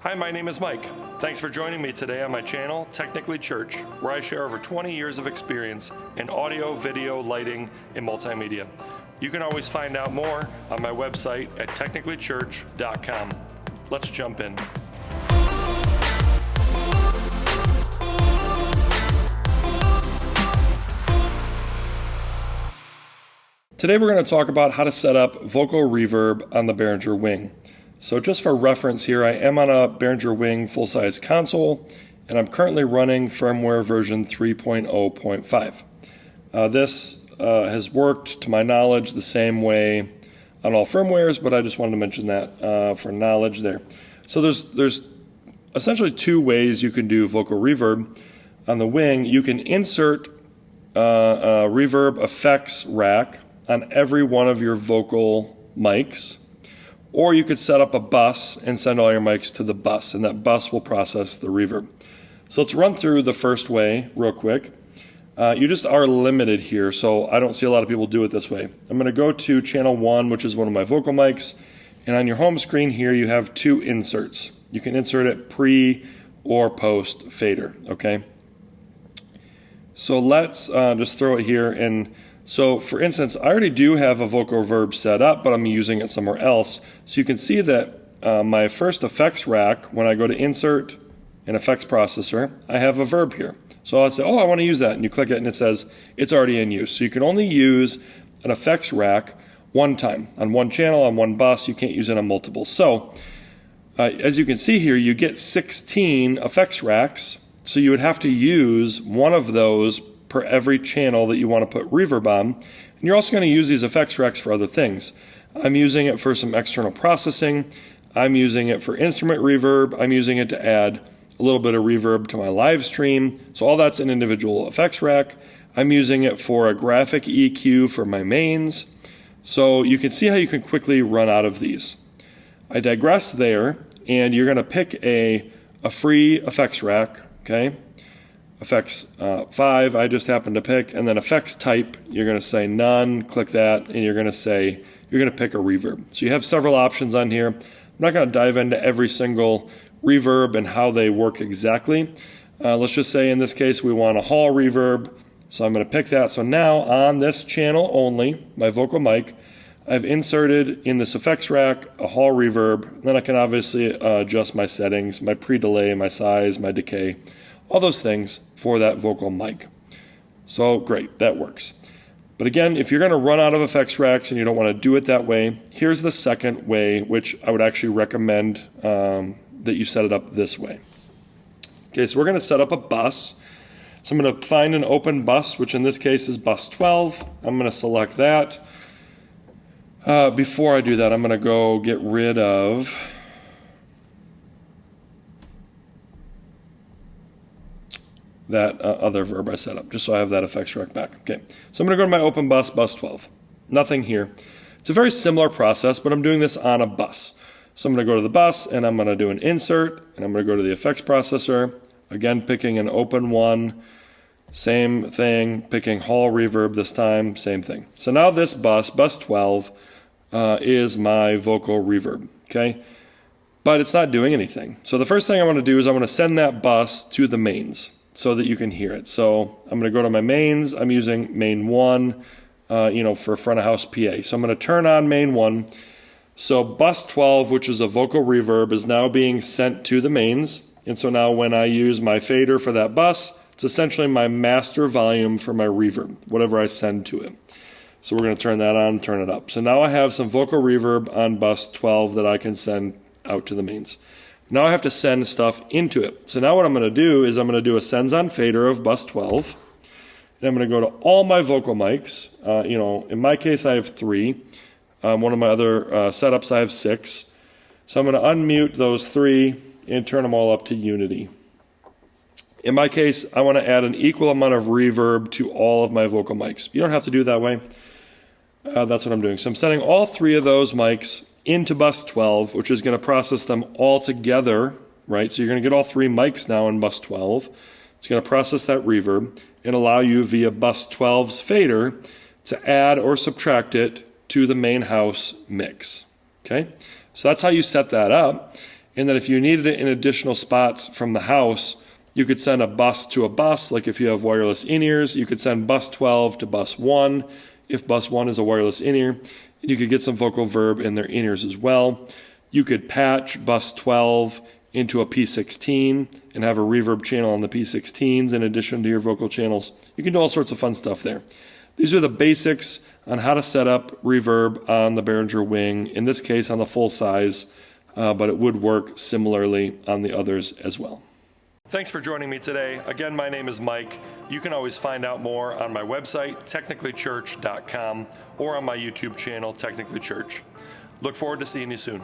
Hi, my name is Mike. Thanks for joining me today on my channel, Technically Church, where I share over 20 years of experience in audio, video, lighting, and multimedia. You can always find out more on my website at technicallychurch.com. Let's jump in. Today we're going to talk about how to set up vocal reverb on the Behringer WING. So just for reference here, I am on a Behringer WING full-size console, and I'm currently running firmware version 3.0.5. This has worked, to my knowledge, the same way on all firmwares, but I just wanted to mention that for knowledge there. So there's essentially two ways you can do vocal reverb on the WING. You can insert a reverb effects rack on every one of your vocal mics, or you could set up a bus and send all your mics to the bus, and that bus will process the reverb. So let's run through the first way real quick. You just are limited here, so I don't see a lot of people do it this way. I'm going to go to channel 1, which is one of my vocal mics, and on your home screen here you have two inserts. You can insert it pre or post fader, okay? So let's just throw it here. And so, for instance, I already do have a vocal reverb set up, but I'm using it somewhere else. So you can see that my first effects rack, when I go to insert an effects processor, I have a verb here. So I'll say, oh, I want to use that. And you click it and it says it's already in use. So you can only use an effects rack one time on one channel, on one bus. You can't use it on multiple. So as you can see here, you get 16 effects racks. So you would have to use one of those per every channel that you want to put reverb on. And you're also going to use these effects racks for other things. I'm using it for some external processing. I'm using it for instrument reverb. I'm using it to add a little bit of reverb to my live stream. So all that's an individual effects rack. I'm using it for a graphic EQ for my mains. So you can see how you can quickly run out of these. I digress there, and you're going to pick a free effects rack, okay? Effects 5, I just happened to pick, and then effects type, you're going to say none, click that, and you're going to pick a reverb. So you have several options on here. I'm not going to dive into every single reverb and how they work exactly. Let's just say in this case we want a hall reverb, so I'm going to pick that. So now on this channel only, my vocal mic, I've inserted in this effects rack a hall reverb. Then I can obviously adjust my settings, my pre-delay, my size, my decay, all those things for that vocal mic. So great, that works. But again, if you're going to run out of effects racks and you don't want to do it that way, here's the second way, which I would actually recommend that you set it up this way. Okay, so we're going to set up a bus. So I'm going to find an open bus, which in this case is bus 12. I'm going to select that. Before I do that, I'm going to go get rid of that other verb I set up, just so I have that effects rack back. Okay, so I'm going to go to my open bus, bus 12. Nothing here. It's a very similar process, but I'm doing this on a bus. So I'm going to go to the bus, and I'm going to do an insert, and I'm going to go to the effects processor, again picking an open one, same thing, picking hall reverb this time, same thing. So now this bus, bus 12, is my vocal reverb, okay? But it's not doing anything. So the first thing I want to do is I want to send that bus to the mains, so that you can hear it. So I'm going to go to my mains. I'm using main 1, for front of house PA. So I'm going to turn on main 1. So bus 12, which is a vocal reverb, is now being sent to the mains. And so now when I use my fader for that bus, it's essentially my master volume for my reverb, whatever I send to it. So we're going to turn that on, turn it up. So now I have some vocal reverb on bus 12 that I can send out to the mains. Now I have to send stuff into it. So now what I'm going to do is I'm going to do a sends on fader of bus 12. And I'm going to go to all my vocal mics. In my case I have 3. One of my other setups I have 6. So I'm going to unmute those 3 and turn them all up to unity. In my case, I want to add an equal amount of reverb to all of my vocal mics. You don't have to do it that way. That's what I'm doing. So I'm sending all 3 of those mics into bus 12, which is going to process them all together, right? So you're going to get all 3 mics now in bus 12. It's going to process that reverb and allow you via bus 12's fader to add or subtract it to the main house mix, okay? So that's how you set that up. and that if you needed it in additional spots from the house, you could send a bus to a bus. Like if you have wireless in-ears, you could send bus 12 to bus 1 if bus 1 is a wireless in-ear. You could get some vocal verb in their in-ears as well. You could patch bus 12 into a P16 and have a reverb channel on the P16s in addition to your vocal channels. You can do all sorts of fun stuff there. These are the basics on how to set up reverb on the Behringer WING, in this case on the full size, but it would work similarly on the others as well. Thanks for joining me today. Again, my name is Mike. You can always find out more on my website, technicallychurch.com, or on my YouTube channel, Technically Church. Look forward to seeing you soon.